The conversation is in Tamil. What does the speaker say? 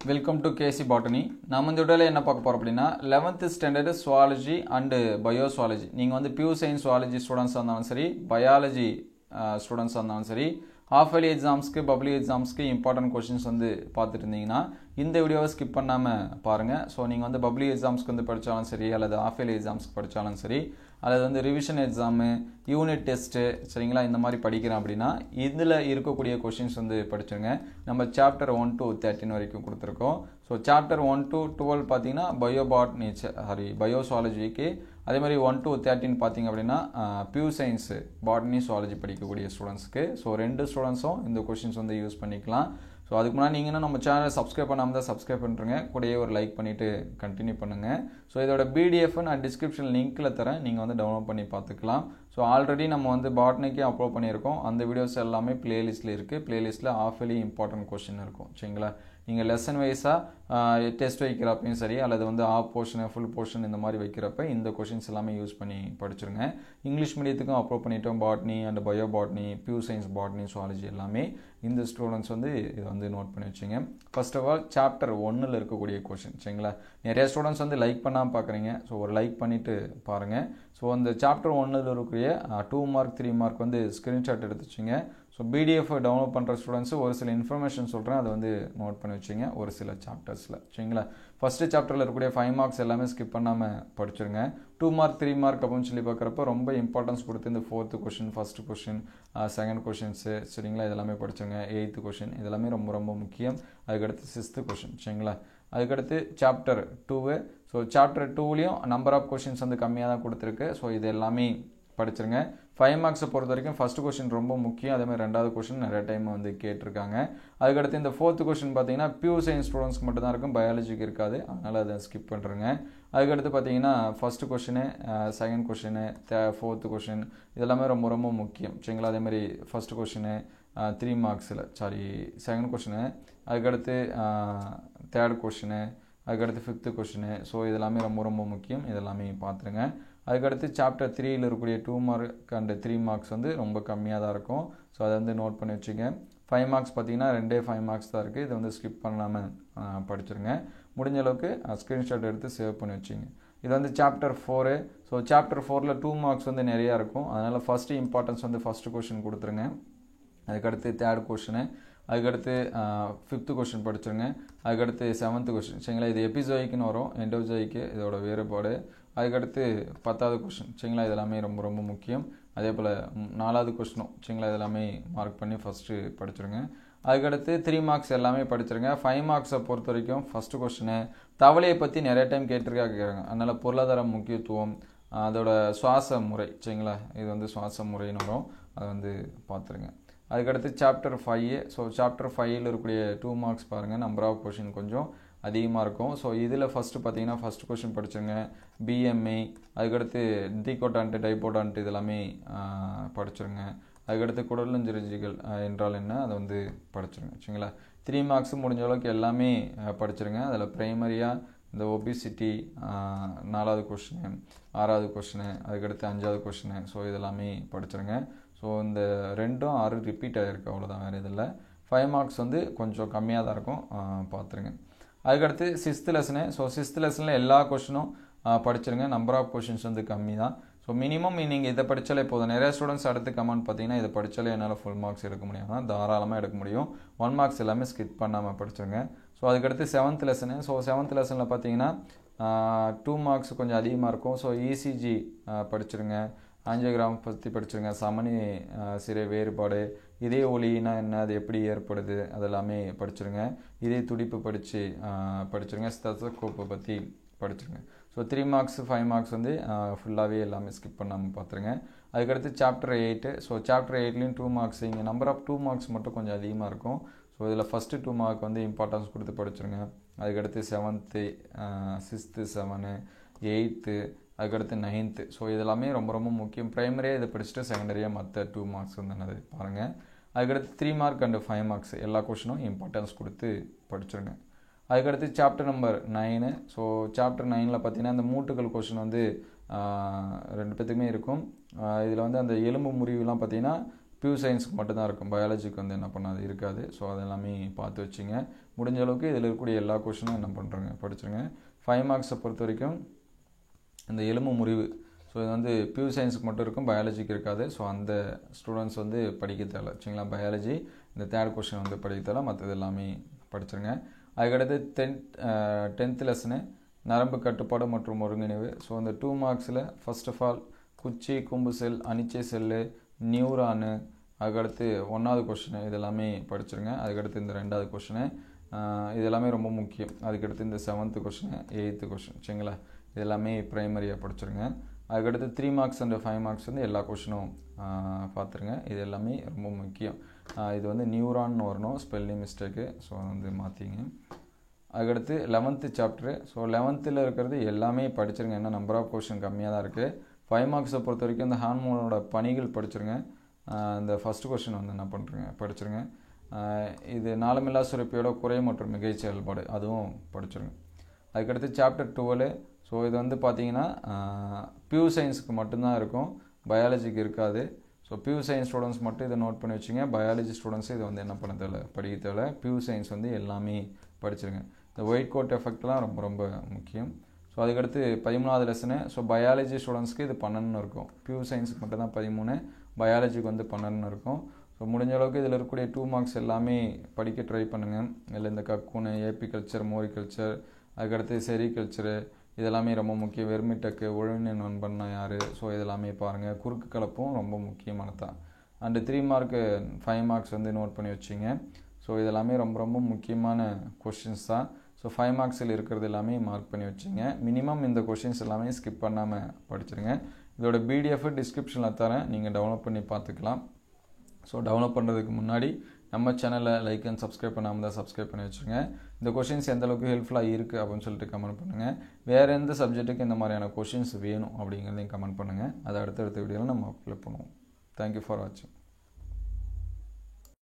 Welcome to KC botany. நம்ம இந்த வீடியோவில் என்ன பார்க்க போகிறோம் அப்படின்னா 11th ஸ்டாண்டர்டு சுவாலஜி அண்டு பயோசுவாலஜி. நீங்கள் வந்து பியூர் சயின்ஸ் சுவாலஜி ஸ்டூடெண்ட்ஸாக இருந்தாலும் சரி, பயாலஜி ஸ்டூடெண்ட்ஸாக இருந்தாலும் சரி, ஹாஃப் இயர்லி எக்ஸாம்ஸ்க்கு பப்ளிக் எக்ஸாம்ஸ்க்கு இம்பார்ட்டன்ட் கொஷின்ஸ் வந்து பார்த்துட்டு இருந்தீங்கன்னா இந்த வீடியோவை ஸ்கிப் பண்ணாமல் பாருங்கள். ஸோ நீங்கள் வந்து பப்ளிக் எக்ஸாம்ஸ்க்கு வந்து படித்தாலும் சரி, அல்லது ஹாஃப் இயர்லி எக்ஸாம்ஸ்க்கு படித்தாலும் சரி, அல்லது வந்து ரிவிஷன் எக்ஸாமு, யூனிட் டெஸ்ட்டு, சரிங்களா, இந்த மாதிரி படிக்கிறேன் அப்படின்னா இதில் இருக்கக்கூடிய கொஷின்ஸ் வந்து படிச்சுருங்க. நம்ம சாப்டர் 1 to 13 வரைக்கும் கொடுத்துருக்கோம். ஸோ சாப்டர் 1 to 12 பார்த்தீங்கன்னா பயோசுவாலஜிக்கு, அதே மாதிரி 1 to 13 பார்த்தீங்க அப்படின்னா பியூர் சயின்ஸு பாட்னி சுவாலஜி படிக்கக்கூடிய ஸ்டூடெண்ட்ஸ்க்கு. ஸோ ரெண்டு ஸ்டூடெண்ட்ஸும் இந்த கொஷின்ஸ் வந்து யூஸ் பண்ணிக்கலாம். ஸோ அதுக்கு முன்னாடி நீங்கள் இன்னும் நம்ம சேனலை சப்ஸ்கிரைப் பண்ணாமல் தான் சப்ஸ்கிரைப் பண்ணுறேங்க, கூடயே ஒரு லைக் பண்ணிவிட்டு கண்டினியூ பண்ணுங்கள். ஸோ இதோட பிடிஎஃப் நான் டிஸ்கிரிப்ஷன் லிங்க்கில் தரேன், நீங்கள் வந்து டவுன்லோட் பண்ணி பார்த்துக்கலாம். ஸோ ஆல்ரெடி நம்ம வந்து பாட்னிக்கே அப்லோட் பண்ணியிருக்கோம். அந்த வீடியோஸ் எல்லாமே பிளேலிஸ்ட்டில் இருக்குது. பிளேலிஸ்ட்டில் ஹாஃப் இயர்லி இம்பார்ட்டன்ட் கொஷின் இருக்கும், சரிங்களா. நீங்கள் லெசன் வைஸாக டெஸ்ட் வைக்கிறப்பையும் சரி, அல்லது வந்து ஆஃப் போர்ஷனு ஃபுல் போர்ஷன் இந்த மாதிரி வைக்கிறப்ப இந்த கொஷின்ஸ் எல்லாமே யூஸ் பண்ணி படிச்சுருங்க. இங்கிலீஷ் மீடியத்துக்கும் அப்லோட் பண்ணிட்டோம், botany and bio botany, pure science botany zoology எல்லாமே. இந்த ஸ்டூடெண்ட்ஸ் வந்து இதை வந்து நோட் பண்ணி வச்சுங்க. ஃபர்ஸ்ட் ஆஃப் ஆல் சாப்டர் 1 இருக்கக்கூடிய கொஷின், சரிங்களா. நிறைய ஸ்டூடெண்ட்ஸ் வந்து லைக் பண்ணாமல் பார்க்குறீங்க. ஸோ ஒரு லைக் பண்ணிவிட்டு பாருங்கள். ஸோ அந்த சாப்டர் 1 இருக்கக்கூடிய 2 மார்க் 3 மார்க் வந்து ஸ்க்ரீன்ஷாட் எடுத்து வச்சுங்க. ஸோ பிடிஎஃப் டவுன்லோட் பண்ணுற ஸ்டூடெண்ட்ஸு ஒரு சில இன்ஃபர்மேஷன் சொல்கிறேன், அதை வந்து நோட் பண்ணி வச்சுங்க ஒரு சில சாப்டர்ஸில், சரிங்களா. ஃபஸ்ட்டு சாப்டரில் இருக்கக்கூடிய 5 மார்க்ஸ் எல்லாமே ஸ்கிப் பண்ணாமல் படிச்சுருங்க. 2 மார்க் 3 மார்க் அப்படின்னு சொல்லி பார்க்குறப்ப ரொம்ப இம்பார்ட்டன்ஸ் கொடுத்து இந்த 4th question, first question, second questions, சரிங்களா, இதெல்லாமே படிச்சுங்க. 8th கொஷின் இதெல்லாமே ரொம்ப ரொம்ப முக்கியம். அதுக்கடுத்து 6th கொஷின், சரிங்களா. அதுக்கடுத்து சாப்டர் 2. ஸோ சாப்டர் 2லேயும் நம்பர் ஆஃப் கொஷின்ஸ் வந்து கம்மியாக தான் கொடுத்துருக்கு. ஸோ இது எல்லாமே படிச்சிருங்க. 5 மார்க்ஸை பொறுத்த வரைக்கும் ஃபஸ்ட்டு கொஷின் ரொம்ப முக்கியம். அதேமாதிரி ரெண்டாவது கொஷின் நிறைய டைம் வந்து கேட்டிருக்காங்க. அதுக்கடுத்து இந்த 4th கொஷின் பார்த்தீங்கன்னா பியூர் சயின்ஸ் ஸ்டூடெண்ட்ஸ்க்கு மட்டும் தான் இருக்கும், பயாலஜிக்கு இருக்காது, அதனால் அதை ஸ்கிப் பண்ணுறேங்க. அதுக்கடுத்து பார்த்தீங்கன்னா first question, second question, 4th question இதெல்லாமே ரொம்ப ரொம்ப முக்கியம், சரிங்களா. அதேமாதிரி ஃபஸ்ட்டு கொஷினு 3 மார்க்ஸில், செகண்ட் கொஷினு, அதுக்கடுத்து 3rd கொஷினு, அதுக்கடுத்து 5th கொஷினு. ஸோ இதெல்லாமே ரொம்ப ரொம்ப முக்கியம், இதெல்லாமே பார்த்துருங்க. அதுக்கடுத்து சாப்டர் 3 இருக்கக்கூடிய 2 மார்க் அண்ட் 3 மார்க்ஸ் வந்து ரொம்ப கம்மியாக தான் இருக்கும். ஸோ அதை வந்து நோட் பண்ணி வச்சுங்க. 5 மார்க்ஸ் பார்த்தீங்கன்னா 5 மார்க்ஸ் தான் இருக்குது. இதை வந்து ஸ்கிப் பண்ணாமல் படிச்சுருங்க. முடிஞ்ச அளவுக்கு ஸ்க்ரீன்ஷாட் எடுத்து சேவ் பண்ணி வச்சுங்க. இது வந்து சாப்டர் 4. ஸோ சாப்டர் 4ல் 2 மார்க்ஸ் வந்து நிறையா இருக்கும். அதனால் ஃபஸ்ட்டு இம்பார்ட்டன்ஸ் வந்து ஃபஸ்ட்டு கொஷின் கொடுத்துருங்க. அதுக்கடுத்து 3rd கொஷினு, அதுக்கடுத்து 5th கொஷின் படிச்சுருங்க. அதுக்கடுத்து 7th கொஷின், சரிங்களா. இது எபிசோய்க்குன்னு வரும், எண்டோஜோய்க்கு இதோட வேறுபாடு. அதுக்கடுத்து 10வது கொஷின், சரிங்களா, இதெல்லாமே ரொம்ப ரொம்ப முக்கியம். அதே போல் 4வது கொஷினும், சரிங்களா, இதெல்லாமே மார்க் பண்ணி ஃபஸ்ட்டு படிச்சுருங்க. அதுக்கடுத்து 3 மார்க்ஸ் எல்லாமே படிச்சுருங்க. 5 மார்க்ஸை பொறுத்த வரைக்கும் ஃபஸ்ட்டு கொஷினு தவளையை பற்றி நிறைய டைம் கேட்டிருக்காங்க. அதனால் பொருளாதார முக்கியத்துவம், அதோட சுவாச முறை, சரிங்களா, இது வந்து சுவாச முறைன்னு வரும், அதை வந்து பார்த்துருங்க. அதுக்கடுத்து சாப்டர் 5. ஸோ சாப்டர் 5ல் இருக்கக்கூடிய 2 மார்க்ஸ் பாருங்கள், நம்பர் ஆஃப் கொஷின் கொஞ்சம் அதிகமாக இருக்கும். ஸோ இதில் ஃபஸ்ட்டு பார்த்தீங்கன்னா ஃபஸ்ட்டு கொஷின் படிச்சுருங்க, பிஎம்ஐ, அதுக்கடுத்து டிகோட்டான்ட்டு, டைபோட்டான்ட்டு இதெல்லாமே படிச்சுருங்க. அதுக்கடுத்து குடலுஞ்சிரிஞ்சிகள் என்றால் என்ன, அதை வந்து படிச்சுருங்க, சரிங்களா. 3 மார்க்ஸ் முடிஞ்ச அளவுக்கு எல்லாமே படிச்சுருங்க. அதில் ப்ரைமரியாக இந்த ஒபிசிட்டி 4வது கொஷினு, 6வது கொஷினு, அதுக்கடுத்து 5வது கொஷினு, ஸோ இதெல்லாமே படிச்சுருங்க. ஸோ இந்த 2 6 ரிப்பீட் ஆகிருக்கு, அவ்வளோதான், வேறு இதில் 5 மார்க்ஸ் வந்து கொஞ்சம் கம்மியாக தான் இருக்கும், பார்த்துருங்க. அதுக்கடுத்து 6th லெசனு. ஸோ 6th லெசனில் எல்லா கொஷினும் படிச்சிருங்க. நம்பர் ஆஃப் கொஷின்ஸ் வந்து கம்மி தான். ஸோ மினிமம் நீங்கள் இதை படித்தாலே போதும். நிறைய ஸ்டூடெண்ட்ஸ் அடுத்து கமெண்ட் பார்த்தீங்கன்னா இதை படித்தாலே என்னால் ஃபுல் மார்க்ஸ் எடுக்க முடியாமல், தாராளமாக எடுக்க முடியும். 1 மார்க்ஸ் எல்லாமே ஸ்கிப் பண்ணாமல் படிச்சிருங்க. ஸோ அதுக்கடுத்து 7th லெசனு. ஸோ 7th லெசனில் பார்த்தீங்கன்னா 2 மார்க்ஸ் கொஞ்சம் அதிகமாக இருக்கும். ஸோ இசிஜி படிச்சிருங்க, ஆஞ்சியோகிராம் பற்றி படிச்சுருங்க, சமனி சிறை வேறுபாடு, இதய ஒலினா என்ன, அது எப்படி ஏற்படுது, அதெல்லாமே படிச்சுருங்க. இதய துடிப்பு படிச்சுருங்க. ஸ்டெத்தோஸ்கோப்பை பற்றி படிச்சுருங்க. ஸோ 3 மார்க்ஸ் 5 மார்க்ஸ் வந்து ஃபுல்லாகவே எல்லாமே ஸ்கிப் பண்ணாமல் பார்த்துருங்க. அதுக்கடுத்து சாப்டர் 8. ஸோ சாப்டர் 8லேயும் 2 மார்க்ஸ், இங்கே நம்பர் ஆஃப் 2 மார்க்ஸ் மட்டும் கொஞ்சம் அதிகமாக இருக்கும். ஸோ இதில் ஃபஸ்ட்டு 2 மார்க் வந்து இம்பார்ட்டன்ஸ் கொடுத்து படிச்சுருங்க. அதுக்கடுத்து 7th, 6th 7, 8th, அதுக்கடுத்து 9th. ஸோ இதெல்லாமே ரொம்ப ரொம்ப முக்கியம். ப்ரைமரியாக இதை படிச்சுட்டு செகண்டரியாக மற்ற 2 மார்க்ஸ் வந்து என்னது பாருங்கள். அதுக்கடுத்து 3 மார்க் அண்டு 5 மார்க்ஸ் எல்லா கொஷினும் இம்பார்ட்டன்ஸ் கொடுத்து படிச்சுருங்க. அதுக்கடுத்து சாப்டர் நம்பர் 9. ஸோ சாப்டர் 9ல் பார்த்தீங்கன்னா இந்த மூட்டுகள் கொஷின் வந்து 2 பேத்துக்குமே இருக்கும். இதில் வந்து அந்த எலும்பு முறிவுலாம் பார்த்தீங்கன்னா பியூர் சயின்ஸுக்கு மட்டும்தான் இருக்கும், பயாலஜிக்கு வந்து என்ன பண்ணாது இருக்காது. ஸோ அதெல்லாமே பார்த்து வச்சுங்க. முடிஞ்ச அளவுக்கு இதில் இருக்கக்கூடிய எல்லா கொஷினும் என்ன பண்ணுறேங்க படிச்சுருங்க. 5 மார்க்ஸை பொறுத்த வரைக்கும் இந்த எலும்பு முறிவு, ஸோ இது வந்து பியூர் சயின்ஸுக்கு மட்டும் இருக்கும், பயாலஜிக்கு இருக்காது. ஸோ அந்த ஸ்டூடெண்ட்ஸ் வந்து படிக்க தேவை சரிங்களா. பயாலஜி இந்த 3rd கொஷின் வந்து படிக்க தேவை, மற்றது எல்லாமே படிச்சுருங்க. அதுக்கடுத்து 10th லெசனு நரம்பு கட்டுப்பாடு மற்றும் ஒருங்கிணைவு. ஸோ இந்த 2 மார்க்ஸில் ஃபர்ஸ்ட் ஆஃப் ஆல் குச்சி, கொம்பு செல், அனிச்சை செல்லு, நியூரானு, அதுக்கடுத்து 1வது கொஷினு இதெல்லாமே படிச்சுருங்க. அதுக்கடுத்து இந்த 2வது கொஷினு இது எல்லாமே ரொம்ப முக்கியம். அதுக்கடுத்து இந்த 7th கொஷினு, 8th கொஷின் சரிங்களா. இது எல்லாமே ப்ரைமரியாக படிச்சுருங்க. அதுக்கடுத்து 3 மார்க்ஸ் அண்ட் 5 மார்க்ஸ் வந்து எல்லா கொஷினும் பார்த்துருங்க. இது எல்லாமே ரொம்ப முக்கியம். இது வந்து நியூரான்னு வரணும், ஸ்பெல்லிங் மிஸ்டேக்கு, ஸோ வந்து மாற்றிங்க. அதுக்கடுத்து 11th சாப்டரு. ஸோ 11th இருக்கிறது எல்லாமே படிச்சுருங்க. ஏன்னா நம்பர் ஆஃப் கொஷின் கம்மியாக தான் இருக்குது. 5 மார்க்ஸை பொறுத்த வரைக்கும் இந்த ஹார்மோனோட பணிகள் படிச்சுருங்க. இந்த ஃபஸ்ட் கொஷின் வந்து என்ன பண்ணுறீங்க படிச்சுருங்க. இது நாளமில்லா சுரப்பியோட குறை மற்றும் மிகை செயல்பாடு அதுவும் படிச்சுருங்க. அதுக்கடுத்து சாப்டர் 12. ஸோ இது வந்து பார்த்தீங்கன்னா பியூர் சயின்ஸுக்கு மட்டும்தான் இருக்கும், பயாலஜிக்கு இருக்காது. ஸோ பியூர் சயின்ஸ் ஸ்டூடெண்ட்ஸ் மட்டும் இதை நோட் பண்ணி வச்சுங்க. பயாலஜி ஸ்டூடெண்ட்ஸு இதை வந்து என்ன பண்ண தேவை படிக்க தேவை. பியூர் சயின்ஸ் வந்து எல்லாமே படிச்சுருங்க. இந்த ஒயிட் கோட் எஃபெக்ட்லாம் ரொம்ப ரொம்ப முக்கியம். ஸோ அதுக்கடுத்து 13வது லெசனு. ஸோ பயாலஜி ஸ்டூடெண்ட்ஸ்க்கு இது 12 இருக்கும், பியூர் சயின்ஸுக்கு மட்டும் தான் 13, பயாலஜிக்கு வந்து 12 இருக்கும். ஸோ முடிஞ்ச அளவுக்கு இதில் இருக்கக்கூடிய 2 மார்க்ஸ் எல்லாமே படிக்க ட்ரை பண்ணுங்கள். இதில் இந்த கக்கூனு, ஏபி கல்ச்சர், மோரி கல்ச்சர், அதுக்கடுத்து செரிகல்ச்சரு இதெல்லாமே ரொம்ப முக்கியம். வெர்மிடெக்கு, ஒழுங்கு நண்பன்னா யார், ஸோ இதெல்லாமே பாருங்கள். குறுக்கு கலப்பும் ரொம்ப முக்கியமானது தான். அண்டு 3 மார்க்கு 5 மார்க்ஸ் வந்து நோட் பண்ணி வச்சிங்க. ஸோ இதெல்லாமே ரொம்ப ரொம்ப முக்கியமான கொஷின்ஸ் தான். ஸோ 5 மார்க்ஸில் இருக்கிறது எல்லாமே மார்க் பண்ணி வச்சிங்க. மினிமம் இந்த கொஷின்ஸ் எல்லாமே ஸ்கிப் பண்ணாமல் படிச்சுருங்க. இதோட பிடிஎஃப் டிஸ்கிரிப்ஷனில் தரேன், நீங்கள் டவுன்லோட் பண்ணி பார்த்துக்கலாம். ஸோ டவுன்லோட் பண்ணுறதுக்கு முன்னாடி நம்ம சேனலை லைக் அண்ட் சப்ஸ்கிரைப் பண்ணாமல் தான் சப்ஸ்கிரைப் பண்ணி வச்சுருங்க. இந்த கொஷின்ஸ் எந்தளவுக்கு ஹெல்ப்ஃபுல்லாக இருக்குது அப்படின்னு சொல்லிட்டு கமெண்ட் பண்ணுங்கள். வேறு எந்த சப்ஜெக்ட்டுக்கு இந்த மாதிரியான கொஷின்ஸ் வேணும் அப்படிங்கிறதையும் கமெண்ட் பண்ணுங்கள். அதை அடுத்தடுத்த வீடியோவில் நம்ம அப்லோட் பண்ணுவோம். தேங்க்யூ ஃபார் வாட்சிங்.